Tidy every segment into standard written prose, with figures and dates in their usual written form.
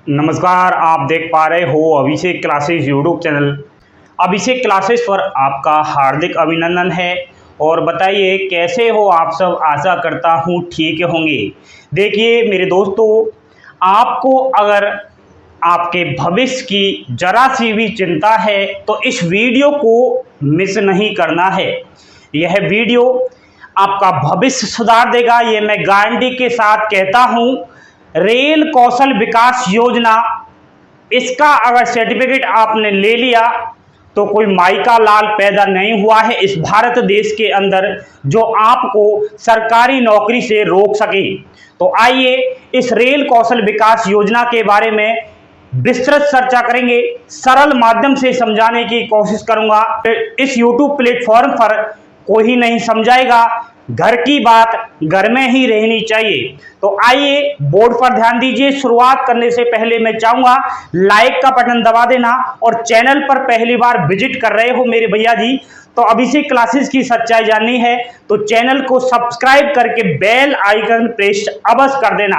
नमस्कार, आप देख पा रहे हो अभिषेक क्लासेस यूट्यूब चैनल। अभिषेक क्लासेस पर आपका हार्दिक अभिनंदन है। और बताइए कैसे हो आप सब। आशा करता हूँ ठीक होंगे। देखिए मेरे दोस्तों, आपको अगर आपके भविष्य की जरा सी भी चिंता है तो इस वीडियो को मिस नहीं करना है। यह वीडियो आपका भविष्य सुधार देगा, ये मैं गारंटी के साथ कहता हूँ। रेल कौशल विकास योजना, इसका अगर सर्टिफिकेट आपने ले लिया तो कोई माई का लाल पैदा नहीं हुआ है इस भारत देश के अंदर जो आपको सरकारी नौकरी से रोक सके। तो आइए इस रेल कौशल विकास योजना के बारे में विस्तृत चर्चा करेंगे। सरल माध्यम से समझाने की कोशिश करूंगा। इस YouTube प्लेटफॉर्म पर कोई नहीं समझाएगा, घर की बात घर में ही रहनी चाहिए। तो आइए बोर्ड पर ध्यान दीजिए। शुरुआत करने से पहले मैं चाहूंगा लाइक का बटन दबा देना, और चैनल पर पहली बार विजिट कर रहे हो मेरे भैया जी तो अभिषेक क्लासेस की सच्चाई जाननी है तो चैनल को सब्सक्राइब करके बेल आइकन प्रेस अवश्य कर देना।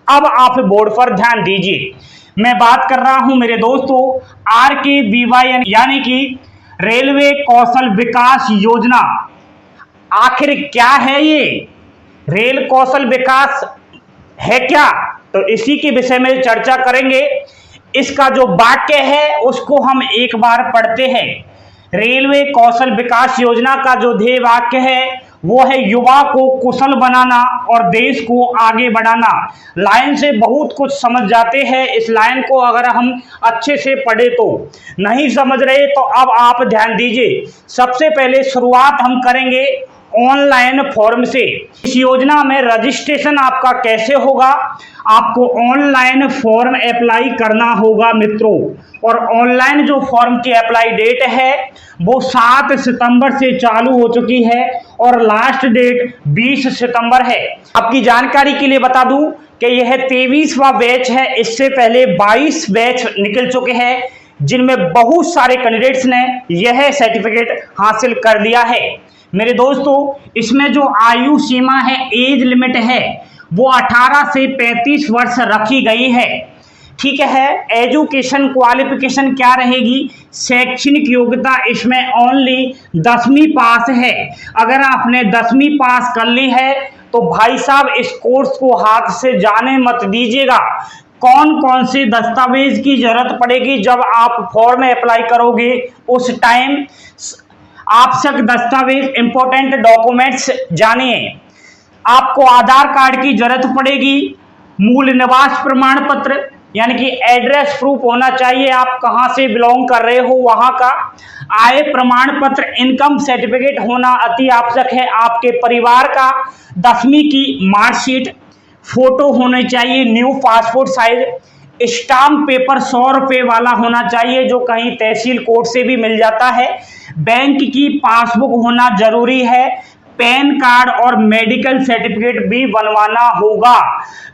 अब आप बोर्ड पर ध्यान दीजिए। मैं बात कर रहा हूं मेरे दोस्तों RKVY यानी कि रेलवे कौशल विकास योजना। आखिर क्या है ये रेल कौशल विकास है क्या, तो इसी के विषय में चर्चा करेंगे। इसका जो वाक्य है उसको हम एक बार पढ़ते हैं। रेलवे कौशल विकास योजना का जो ध्येय वाक्य है वो है युवा को कुशल बनाना और देश को आगे बढ़ाना। लाइन से बहुत कुछ समझ जाते हैं। इस लाइन को अगर हम अच्छे से पढ़े तो, नहीं समझ रहे तो अब आप ध्यान दीजिए। सबसे पहले शुरुआत हम करेंगे ऑनलाइन फॉर्म से। इस योजना में रजिस्ट्रेशन आपका कैसे होगा, आपको ऑनलाइन फॉर्म अप्लाई करना होगा मित्रों। और ऑनलाइन जो फॉर्म की अप्लाई डेट है वो 7 सितंबर से चालू हो चुकी है और लास्ट डेट 20 सितंबर है। आपकी जानकारी के लिए बता दूं कि यह 23वां बैच है। इससे पहले 22 बैच निकल चुके हैं जिनमें बहुत सारे कैंडिडेट्स ने यह सर्टिफिकेट हासिल कर लिया है। मेरे दोस्तों, इसमें जो आयु सीमा है, एज लिमिट है, वो 18 से 35 वर्ष रखी गई है। ठीक है। एजुकेशन क्वालिफिकेशन क्या रहेगी, शैक्षणिक योग्यता इसमें ओनली 10वीं पास है। अगर आपने 10वीं पास कर ली है तो भाई साहब इस कोर्स को हाथ से जाने मत दीजिएगा। कौन कौन से दस्तावेज की जरूरत पड़ेगी जब आप फॉर्म में अप्लाई करोगे उस टाइम, आवश्यक दस्तावेज इंपॉर्टेंट डॉक्यूमेंट्स जानिए। आपको आधार कार्ड की जरूरत पड़ेगी, मूल निवास प्रमाण पत्र यानी कि एड्रेस प्रूफ होना चाहिए, आप कहां से बिलोंग कर रहे हो वहां का, आय प्रमाण पत्र, इनकम सर्टिफिकेट होना अति आवश्यक है, आपके परिवार का 10वीं की मार्कशीट, फोटो होने चाहिए new passport size, stamp paper 100 रुपये वाला होना चाहिए जो कहीं तहसील कोर्ट से भी मिल जाता है, बैंक की पासबुक होना जरूरी है, पैन कार्ड और मेडिकल सर्टिफिकेट भी बनवाना होगा।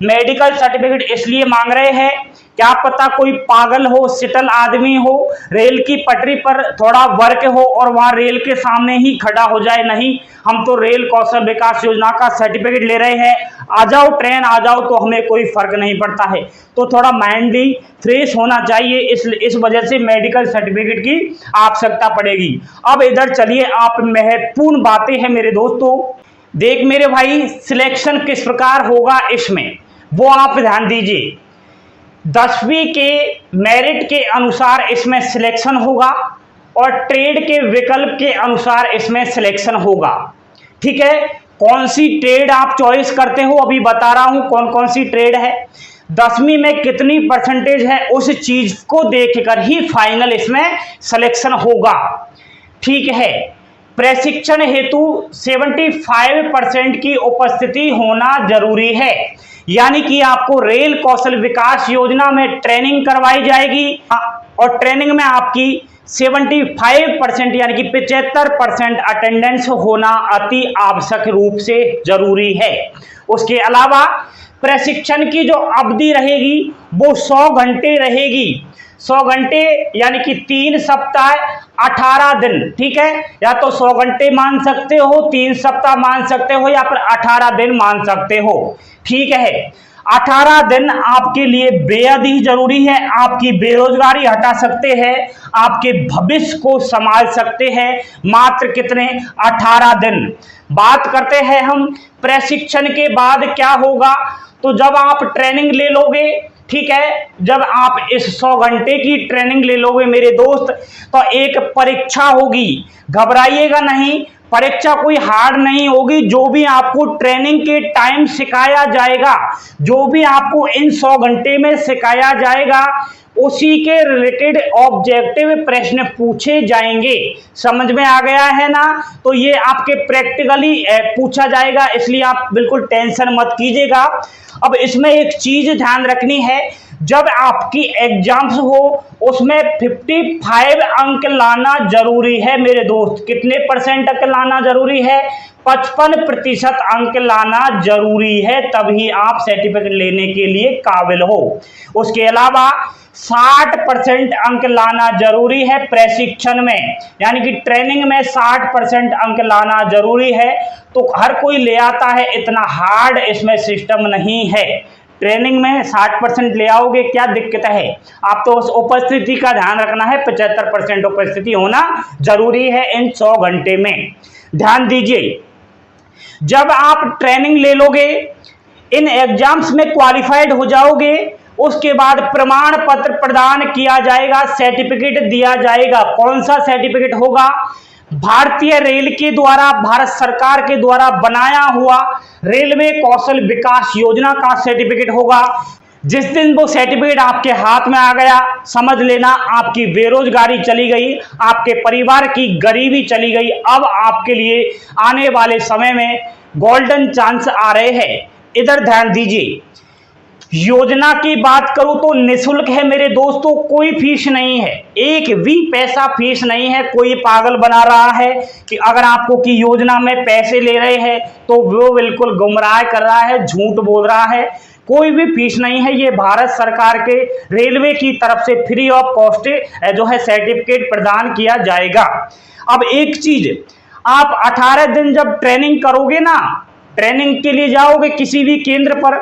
मेडिकल सर्टिफिकेट इसलिए मांग रहे हैं, क्या पता कोई पागल हो, सिटल आदमी हो, रेल की पटरी पर थोड़ा वर्क हो और वहां रेल के सामने ही खड़ा हो जाए। नहीं, हम तो रेल कौशल विकास योजना का सर्टिफिकेट ले रहे हैं, आ जाओ ट्रेन आ जाओ, तो हमें कोई फर्क नहीं पड़ता है। तो थोड़ा माइंडली फ्रेश होना चाहिए, इस वजह से मेडिकल सर्टिफिकेट की आवश्यकता पड़ेगी। अब इधर चलिए, आप महत्वपूर्ण बातें हैं मेरे दोस्तों। देख मेरे भाई, सिलेक्शन किस प्रकार होगा इसमें वो आप ध्यान दीजिए। 10वीं के मेरिट के अनुसार इसमें सिलेक्शन होगा और ट्रेड के विकल्प के अनुसार इसमें सिलेक्शन होगा। ठीक है। कौन सी ट्रेड आप चॉइस करते हो अभी बता रहा हूं कौन कौन सी ट्रेड है। 10वीं में कितनी परसेंटेज है उस चीज को देखकर ही फाइनल इसमें सिलेक्शन होगा। ठीक है। प्रशिक्षण हेतु 75% की उपस्थिति होना जरूरी है, यानी कि आपको रेल कौशल विकास योजना में ट्रेनिंग करवाई जाएगी और ट्रेनिंग में आपकी 75% यानी कि 75% अटेंडेंस होना अति आवश्यक रूप से जरूरी है। उसके अलावा प्रशिक्षण की जो अवधि रहेगी वो 100 घंटे रहेगी। 100 घंटे यानी कि 3 सप्ताह 18 दिन। ठीक है। या तो 100 घंटे मान सकते हो, 3 सप्ताह मान सकते हो, या फिर 18 दिन मान सकते हो। ठीक है। 18 दिन आपके लिए बेहद ही जरूरी है। आपकी बेरोजगारी हटा सकते हैं, आपके भविष्य को संभाल सकते हैं। मात्र कितने? 18 दिन। बात करते हैं हम प्रशिक्षण के बाद क्या होगा। तो जब आप ट्रेनिंग ले लोगे, ठीक है, जब आप इस 100 घंटे की ट्रेनिंग ले लोगे मेरे दोस्त, तो एक परीक्षा होगी। घबराइएगा नहीं, परीक्षा कोई हार्ड नहीं होगी। जो भी आपको ट्रेनिंग के टाइम सिखाया जाएगा, जो भी आपको इन 100 घंटे में सिखाया जाएगा, उसी के रिलेटेड ऑब्जेक्टिव प्रश्न पूछे जाएंगे। समझ में आ गया है ना? तो ये आपके प्रैक्टिकली पूछा जाएगा, इसलिए आप बिल्कुल टेंशन मत कीजिएगा। अब इसमें एक चीज ध्यान रखनी है, जब आपकी एग्जाम्स हो उसमें 55 अंक लाना जरूरी है मेरे दोस्त। कितने % अंक लाना जरूरी है? 55% अंक लाना जरूरी है, तभी आप सर्टिफिकेट लेने के लिए काबिल हो। उसके अलावा 60% अंक लाना जरूरी है प्रशिक्षण में, यानी कि ट्रेनिंग में 60% अंक लाना जरूरी है। तो हर कोई ले आता है, इतना हार्ड इसमें सिस्टम नहीं है। ट्रेनिंग में 60% ले आओगे, क्या दिक्कत है? आप तो उस उपस्थिति का ध्यान रखना है, 75% उपस्थिति होना जरूरी है इन 100 घंटे में। ध्यान दीजिए, जब आप ट्रेनिंग ले लोगे, इन एग्जाम्स में क्वालिफाइड हो जाओगे, उसके बाद प्रमाण पत्र प्रदान किया जाएगा, सर्टिफिकेट दिया जाएगा। कौन सा सर्टिफिकेट होगा? भारतीय रेल के द्वारा, भारत सरकार के द्वारा बनाया हुआ रेलवे कौशल विकास योजना का सर्टिफिकेट होगा। जिस दिन वो सर्टिफिकेट आपके हाथ में आ गया, समझ लेना आपकी बेरोजगारी चली गई, आपके परिवार की गरीबी चली गई। अब आपके लिए आने वाले समय में गोल्डन चांस आ रहे हैं। इधर ध्यान दीजिए, योजना की बात करूं तो निःशुल्क है मेरे दोस्तों, कोई फीस नहीं है, एक भी पैसा फीस नहीं है। कोई पागल बना रहा है कि अगर आपको की योजना में पैसे ले रहे हैं तो वो बिल्कुल गुमराह कर रहा है, झूठ बोल रहा है। कोई भी फीस नहीं है, ये भारत सरकार के रेलवे की तरफ से फ्री ऑफ कॉस्ट जो है सर्टिफिकेट प्रदान किया जाएगा। अब एक चीज, आप 18 दिन जब ट्रेनिंग करोगे ना, ट्रेनिंग के लिए जाओगे किसी भी केंद्र पर,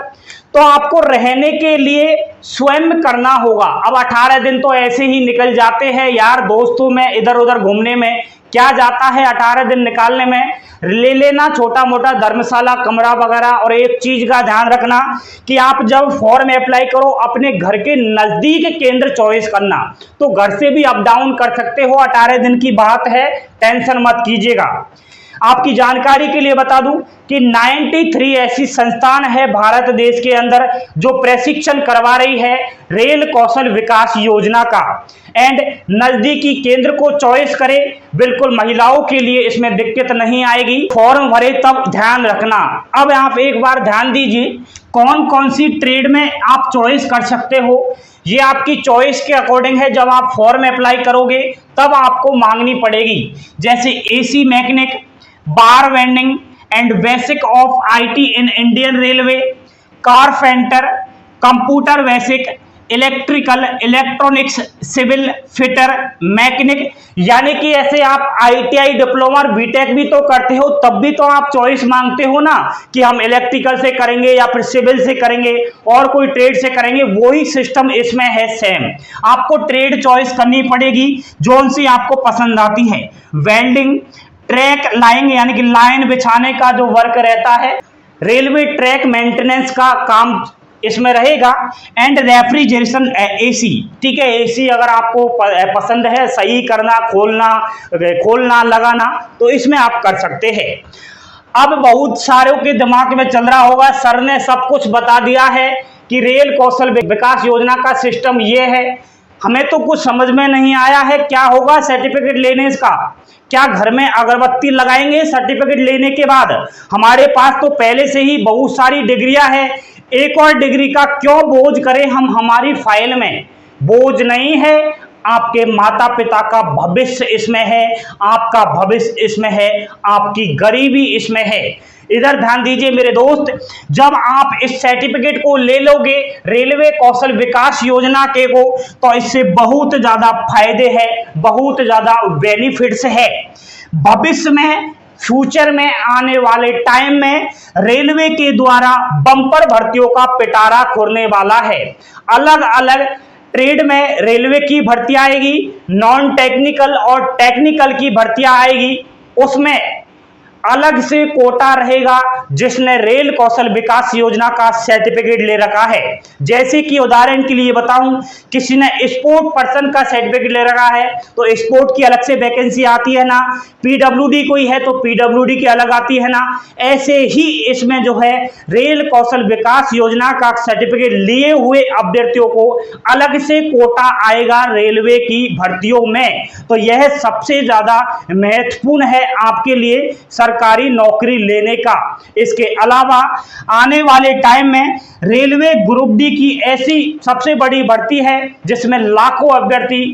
तो आपको रहने के लिए स्वयं करना होगा। अब 18 दिन तो ऐसे ही निकल जाते हैं यार दोस्तों में, इधर उधर घूमने में क्या जाता है 18 दिन निकालने में। ले लेना छोटा मोटा धर्मशाला कमरा वगैरह। और एक चीज का ध्यान रखना कि आप जब फॉर्म अप्लाई करो, अपने घर के नजदीक केंद्र चॉइस करना, तो घर से भी अप डाउन कर सकते हो। 18 दिन की बात है, टेंशन मत कीजिएगा। आपकी जानकारी के लिए बता दूं कि 93 ऐसी संस्थान है भारत देश के अंदर जो प्रशिक्षण करवा रही है रेल कौशल विकास योजना का। एंड नजदीकी केंद्र को चॉइस करें, बिल्कुल महिलाओं के लिए इसमें दिक्कत नहीं आएगी। फॉर्म भरे तब ध्यान रखना। अब आप एक बार ध्यान दीजिए, कौन कौन सी ट्रेड में आप चॉइस कर सकते हो, ये आपकी चॉइस के अकॉर्डिंग है। जब आप फॉर्म अप्लाई करोगे तब आपको मांगनी पड़ेगी, जैसे AC mechanic, bar bending and basic of IT in Indian railway, carpenter, computer basic, electrical, electronics, civil fitter, mechanic. यानी कि ऐसे आप आईटीआई डिप्लोमा बीटेक भी तो करते हो, तब भी तो आप चॉइस मांगते हो ना कि हम इलेक्ट्रिकल से करेंगे या फिर सिविल से करेंगे और कोई ट्रेड से करेंगे। वही सिस्टम इसमें है सेम। आपको ट्रेड चॉइस करनी पड़ेगी जो सी आपको पसंद आती है। वेल्डिंग, ट्रैक लाइंग यानी कि लाइन बिछाने का जो वर्क रहता है, रेलवे ट्रैक मेंटेनेंस का काम इसमें रहेगा। एंड रेफ्रिजरेशन एसी, ठीक है, एसी अगर आपको पसंद है, सही करना, खोलना लगाना, तो इसमें आप कर सकते हैं। अब बहुत सारों के दिमाग में चल रहा होगा, सर ने सब कुछ बता दिया है कि रेल कौशल विकास योजना का सिस्टम ये है, हमें तो कुछ समझ में नहीं आया है। क्या होगा सर्टिफिकेट लेने का? क्या घर में अगरबत्ती लगाएंगे सर्टिफिकेट लेने के बाद? हमारे पास तो पहले से ही बहुत सारी डिग्रियां हैं, एक और डिग्री का क्यों बोझ करें हम हमारी फाइल में? बोझ नहीं है, आपके माता पिता का भविष्य इसमें है, आपका भविष्य इसमें है, आपकी गरीबी इसमें है। इधर ध्यान दीजिए मेरे दोस्त, जब आप इस सर्टिफिकेट को ले लोगे रेलवे कौशल विकास योजना के को, तो इससे बहुत ज्यादा फायदे हैं, बहुत ज्यादा बेनिफिट्स है। भविष्य में फ्यूचर में आने वाले टाइम में रेलवे के द्वारा बम्पर भर्तियों का पिटारा खुलने वाला है। अलग अलग ट्रेड में रेलवे की भर्ती आएगी, नॉन टेक्निकल और टेक्निकल की भर्तियां आएगी। उसमें अलग से कोटा रहेगा जिसने रेल कौशल विकास योजना का सर्टिफिकेट ले रखा है। जैसे कि उदाहरण के लिए बताऊं, किसी ने स्पोर्ट पर्सन का सर्टिफिकेट ले रखा है तो स्पोर्ट की अलग से वैकेंसी आती है ना, पीडब्ल्यूडी कोई है तो पीडब्ल्यूडी की अलग आती है ना। ऐसे ही इसमें जो है रेल कौशल विकास योजना का सर्टिफिकेट लिए हुए अभ्यर्थियों को अलग से कोटा आएगा रेलवे की भर्तियों में। तो यह सबसे ज्यादा महत्वपूर्ण है आपके लिए सरकारी नौकरी लेने का। इसके अलावा आने वाले टाइम में रेलवे ग्रुप डी की ऐसी सबसे बड़ी भर्ती है जिसमें लाखों अभ्यर्थी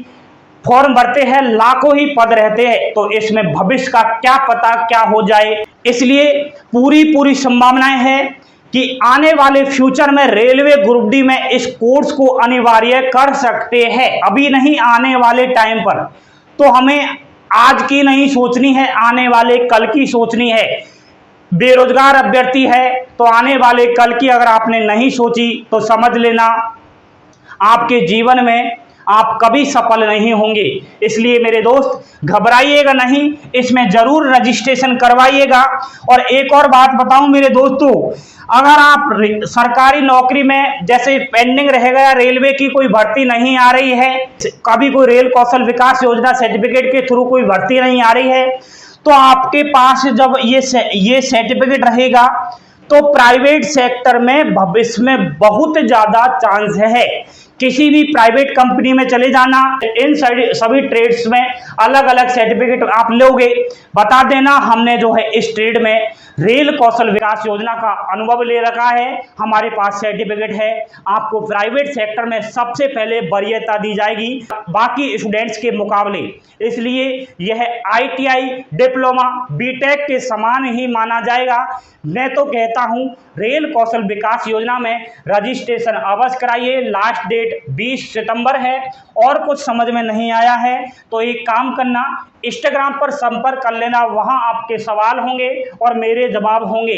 फॉर्म भरते हैं, लाखों ही पद रहते हैं। तो इसमें भविष्य का क्या पता क्या हो जाए, इसलिए पूरी संभावनाएं हैं कि आने वाले फ्यूचर में रेलवे ग्रुप डी में इस कोर्स को अनिवार्य कर सकते हैं। अभी नहीं, आने वाले टाइम पर। तो हमें आज की नहीं सोचनी है, आने वाले कल की सोचनी है। बेरोजगार अभ्यर्थी है तो आने वाले कल की अगर आपने नहीं सोची तो समझ लेना आपके जीवन में आप कभी सफल नहीं होंगे। इसलिए मेरे दोस्त घबराइएगा नहीं, इसमें जरूर रजिस्ट्रेशन करवाइएगा। और एक और बात बताऊं मेरे दोस्तों, अगर आप सरकारी नौकरी में जैसे पेंडिंग रह गया, रेलवे की कोई भर्ती नहीं आ रही है, कभी कोई रेल कौशल विकास योजना सर्टिफिकेट के थ्रू कोई भर्ती नहीं आ रही है, तो आपके पास जब ये सर्टिफिकेट रहेगा तो प्राइवेट सेक्टर में भविष्य में बहुत ज्यादा चांस है। किसी भी प्राइवेट कंपनी में चले जाना, इन सभी ट्रेड्स में अलग अलग सर्टिफिकेट आप लोगे, बता देना हमने जो है इस ट्रेड में रेल कौशल विकास योजना का अनुभव ले रखा है, हमारे पास सर्टिफिकेट है। आपको प्राइवेट सेक्टर में सबसे पहले वरीयता दी जाएगी बाकी स्टूडेंट्स के मुकाबले। इसलिए यह आईटीआई, डिप्लोमा, बीटेक के समान ही माना जाएगा। मैं तो कहता हूं रेल कौशल विकास योजना में रजिस्ट्रेशन अवश्य कराइए। लास्ट डेट 20 सितंबर है। और कुछ समझ में नहीं आया है तो एक काम करना, इंस्टाग्राम पर संपर्क कर लेना, वहां आपके सवाल होंगे और मेरे जवाब होंगे।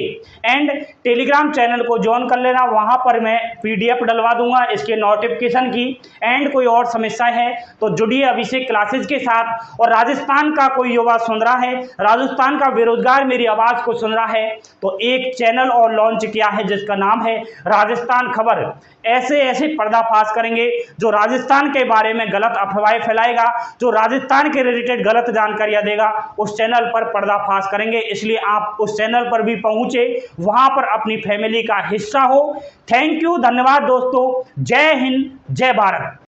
एंड टेलीग्राम चैनल को ज्वाइन कर लेना, वहां पर मैं पीडीएफ डलवा दूंगा इसके नोटिफिकेशन की। एंड कोई और समस्या है तो जुड़िए अभिषेक क्लासेज के साथ। और राजस्थान का कोई युवा सुन रहा है, राजस्थान का बेरोजगार मेरी आवाज को सुन रहा है, तो एक चैनल और लॉन्च किया है जिसका नाम है राजस्थान खबर। ऐसे पर्दाफाश करेंगे जो राजस्थान के बारे में गलत अफवाहें फैलाएगा, जो राजस्थान के रिलेटेड गलत जानकारियां देगा, उस चैनल पर पर्दाफाश करेंगे। इसलिए आप उस चैनल पर भी पहुंचे, वहां पर अपनी फैमिली का हिस्सा हो। थैंक यू, धन्यवाद दोस्तों। जय हिंद, जय भारत।